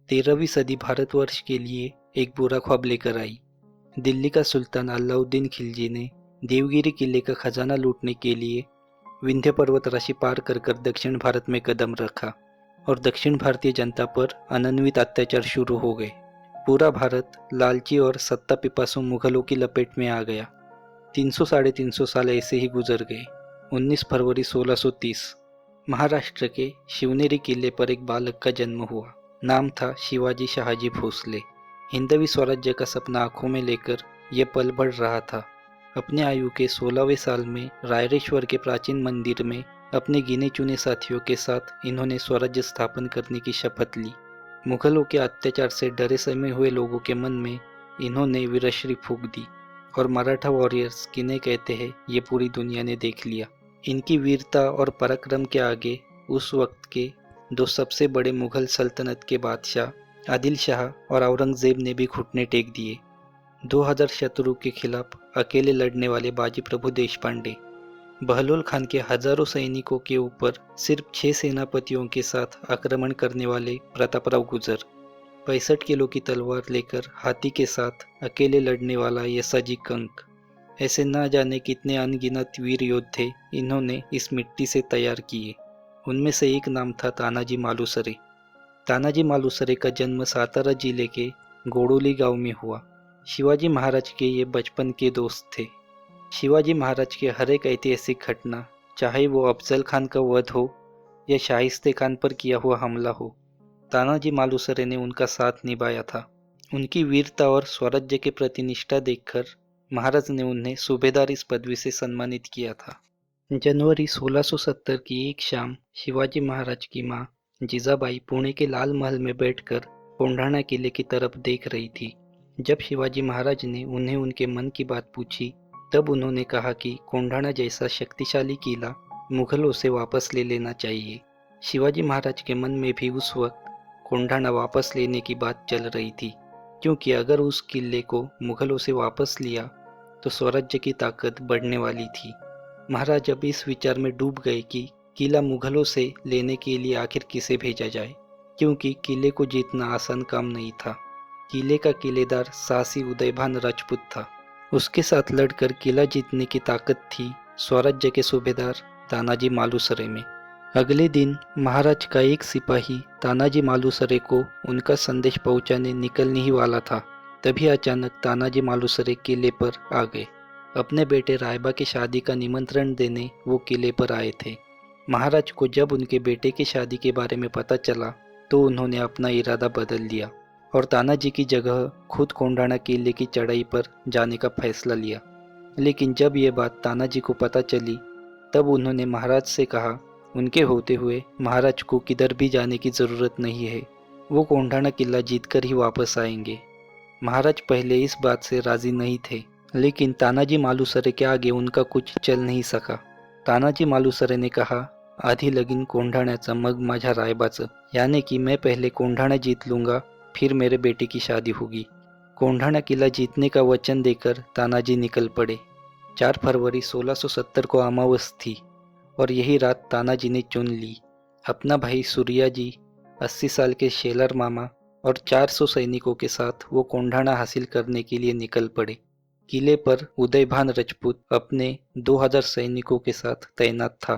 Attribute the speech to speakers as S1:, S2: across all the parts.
S1: 13वीं सदी भारतवर्ष के लिए एक बुरा ख्वाब लेकर आई। दिल्ली का सुल्तान अलाउद्दीन खिलजी ने देवगिरी किले का खजाना लूटने के लिए विंध्य पर्वत राशि पार कर कर दक्षिण भारत में कदम रखा और दक्षिण भारतीय जनता पर अनन्वित अत्याचार शुरू हो गए। पूरा भारत लालची और सत्ता पिपासु मुगलों की लपेट में आ गया। 300 साढ़े 300 साल ऐसे ही गुजर गए। 19 फरवरी 1630 महाराष्ट्र के शिवनेरी किले पर एक बालक का जन्म हुआ। नाम था शिवाजी शाहजी भोसले। हिंदवी स्वराज्य का सपना आंखों में लेकर यह पल बढ़ रहा था। अपने आयु के 16वें साल में रायरेश्वर के प्राचीन मंदिर में अपने गिने चुने साथियों के साथ इन्होंने स्वराज्य स्थापन करने की शपथ ली। मुगलों के अत्याचार से डरे सहमे हुए लोगों के मन में इन्होंने वीरश्री फूंक दी और मराठा वॉरियर्स किन्हें कहते हैं ये पूरी दुनिया ने देख लिया। इनकी वीरता और पराक्रम के आगे उस वक्त के दो सबसे बड़े मुगल सल्तनत के बादशाह आदिल शाह और औरंगजेब ने भी घुटने टेक दिए। 2000 शत्रु के खिलाफ अकेले लड़ने वाले बाजी प्रभु देशपांडे, बहलोल खान के हजारों सैनिकों के ऊपर सिर्फ 6 सेनापतियों के साथ आक्रमण करने वाले प्रतापराव गुजर, 65 किलो की तलवार लेकर हाथी के साथ अकेले लड़ने वाला यसाजी कंक, ऐसे न जाने कितने अनगिनत वीर योद्धे इन्होंने इस मिट्टी से तैयार किए। उनमें से एक नाम था तानाजी मालुसरे। तानाजी मालुसरे का जन्म सातारा जिले के गोड़ोली गांव में हुआ। शिवाजी महाराज के ये बचपन के दोस्त थे। शिवाजी महाराज के हर एक ऐतिहासिक घटना, चाहे वो अफजल खान का वध हो या शाहिस्ते खान पर किया हुआ हमला हो, तानाजी मालुसरे ने उनका साथ निभाया था। उनकी वीरता और स्वराज्य के प्रति निष्ठा देखकर महाराज ने उन्हें सूबेदार इस पदवी से सम्मानित किया था। जनवरी 1670 की एक शाम शिवाजी महाराज की मां जीजाबाई पुणे के लाल महल में बैठकर कोंढाणा किले की तरफ देख रही थी। जब शिवाजी महाराज ने उन्हें उनके मन की बात पूछी, तब उन्होंने कहा कि कोंढाणा जैसा शक्तिशाली किला मुगलों से वापस ले लेना चाहिए। शिवाजी महाराज के मन में भी उस वक्त कोंढाणा वापस लेने की बात चल रही थी, क्योंकि अगर उस किले को मुगलों से वापस लिया तो स्वराज्य की ताकत बढ़ने वाली थी। महाराज अब इस विचार में डूब गए कि किला मुगलों से लेने के लिए आखिर किसे भेजा जाए, क्योंकि किले को जीतना आसान काम नहीं था। किले का किलेदार साहसी उदयभान राजपूत था। उसके साथ लड़कर किला जीतने की ताकत थी स्वराज्य के सूबेदार तानाजी मालुसरे में। अगले दिन महाराज का एक सिपाही तानाजी मालुसरे को उनका संदेश पहुंचाने निकलने ही वाला था। तभी अचानक तानाजी मालुसरे किले पर आ गए। अपने बेटे रायबा की शादी का निमंत्रण देने वो किले पर आए थे। महाराज को जब उनके बेटे की शादी के बारे में पता चला तो उन्होंने अपना इरादा बदल लिया और तानाजी की जगह खुद कोंढाणा किले की चढ़ाई पर जाने का फैसला लिया। लेकिन जब ये बात तानाजी को पता चली, तब उन्होंने महाराज से कहा, उनके होते हुए महाराज को किधर भी जाने की ज़रूरत नहीं है, वो कोंढाणा किला जीतकर ही वापस आएंगे। महाराज पहले इस बात से राज़ी नहीं थे, लेकिन तानाजी मालुसरे के आगे उनका कुछ चल नहीं सका। तानाजी मालुसरे ने कहा, आधी लगीन कोंढाण्याचं मग माझ्या रायबाचं, यानी कि मैं पहले कोंढाणा जीत लूँगा, फिर मेरे बेटे की शादी होगी। कोंढाणा किला जीतने का वचन देकर तानाजी निकल पड़े। 4 फरवरी 1670 को अमावस थी और यही रात तानाजी ने चुन ली। अपना भाई सूर्याजी, 80 साल के शेलर मामा और 400 सैनिकों के साथ वो कोंढाणा हासिल करने के लिए निकल पड़े। किले पर उदयभान राजपूत अपने 2000 सैनिकों के साथ तैनात था।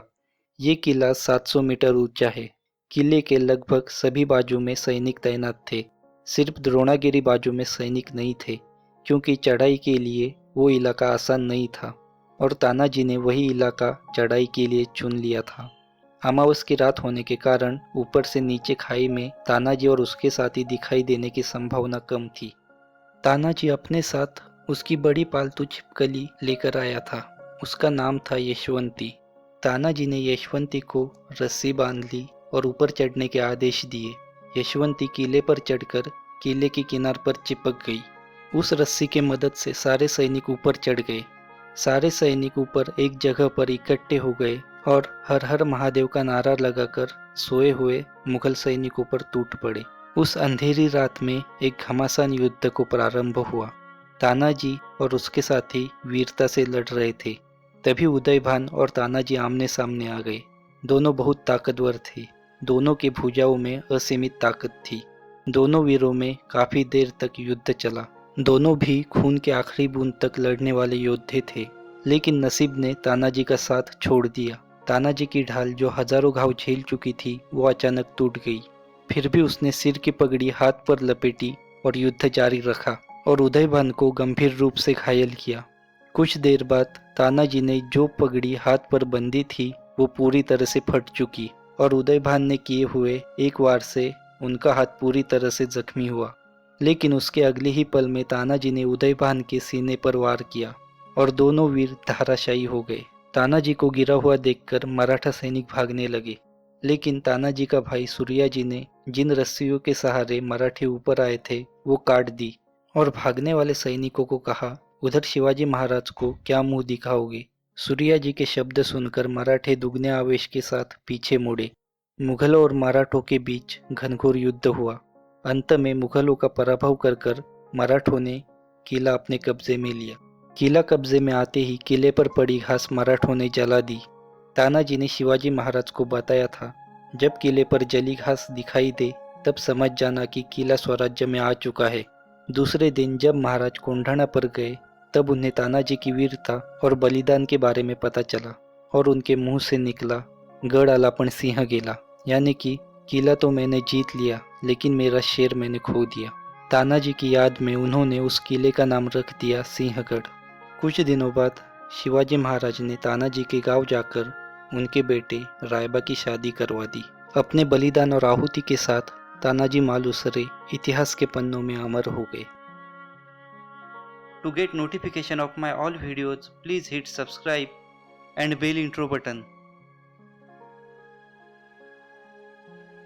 S1: ये किला 700 मीटर ऊंचा है। किले के लगभग सभी बाजू में सैनिक तैनात थे। सिर्फ द्रोणागिरी बाजू में सैनिक नहीं थे, क्योंकि चढ़ाई के लिए वो इलाका आसान नहीं था और तानाजी ने वही इलाका चढ़ाई के लिए चुन लिया था। अमावस की रात होने के कारण ऊपर से नीचे खाई में तानाजी और उसके साथी दिखाई देने की संभावना कम थी। तानाजी अपने साथ उसकी बड़ी पालतू छिपकली लेकर आया था। उसका नाम था यशवंती। तानाजी ने यशवंती को रस्सी बांध ली और ऊपर चढ़ने के आदेश दिए। यशवंती किले पर चढ़कर किले की किनार पर चिपक गई। उस रस्सी के मदद से सारे सैनिक ऊपर चढ़ गए। सारे सैनिक ऊपर एक जगह पर इकट्ठे हो गए और हर हर महादेव का नारा लगाकर सोए हुए मुगल सैनिकों पर टूट पड़े। उस अंधेरी रात में एक घमासान युद्ध को प्रारंभ हुआ। तानाजी और उसके साथी वीरता से लड़ रहे थे। तभी उदयभान और तानाजी आमने सामने आ गए। दोनों बहुत ताकतवर थे। दोनों की भुजाओं में असीमित ताकत थी। दोनों वीरों में काफी देर तक युद्ध चला। दोनों भी खून के आखिरी बूंद तक लड़ने वाले योद्धे थे, लेकिन नसीब ने तानाजी का साथ छोड़ दिया। तानाजी की ढाल जो हजारों घाव झेल चुकी थी वो अचानक टूट गई। फिर भी उसने सिर की पगड़ी हाथ पर लपेटी और युद्ध जारी रखा और उदयभान को गंभीर रूप से घायल किया। कुछ देर बाद तानाजी ने जो पगड़ी हाथ पर बंधी थी वो पूरी तरह से फट चुकी और उदयभान ने किए हुए एक वार से उनका हाथ पूरी तरह से जख्मी हुआ। लेकिन उसके अगले ही पल में तानाजी ने उदयभान के सीने पर वार किया और दोनों वीर धराशायी हो गए। तानाजी को गिरा हुआ देखकर मराठा सैनिक भागने लगे, लेकिन तानाजी का भाई सूर्याजी ने जिन रस्सियों के सहारे मराठे ऊपर आए थे वो काट दी और भागने वाले सैनिकों को कहा, उधर शिवाजी महाराज को क्या मुंह दिखाओगे। सूर्याजी के शब्द सुनकर मराठे दुगने आवेश के साथ पीछे मुड़े। मुगलों और मराठों के बीच घनघोर युद्ध हुआ। अंत में मुगलों का पराभव कर मराठों ने किला अपने कब्जे में लिया। किला कब्जे में आते ही किले पर पड़ी घास मराठों ने जला दी। तानाजी ने शिवाजी महाराज को बताया था, जब किले पर जली घास दिखाई दे तब समझ जाना कि किला स्वराज्य में आ चुका है। दूसरे दिन जब महाराज कोंढाणा पर गए तब उन्हें तानाजी की वीरता और बलिदान के बारे में पता चला और उनके मुंह से निकला, गढ़ आला पण सिंह गेला, यानी कि किला तो मैंने जीत लिया लेकिन मेरा शेर मैंने खो दिया। तानाजी की याद में उन्होंने उस किले का नाम रख दिया सिंहगढ़। कुछ दिनों बाद शिवाजी महाराज ने तानाजी के गांव जाकर उनके बेटे रायबा की शादी करवा दी। अपने बलिदान और आहुति के साथ तानाजी मालुसरे इतिहास के पन्नों में अमर हो गए। To get notification of my all videos, please hit subscribe and bell intro button.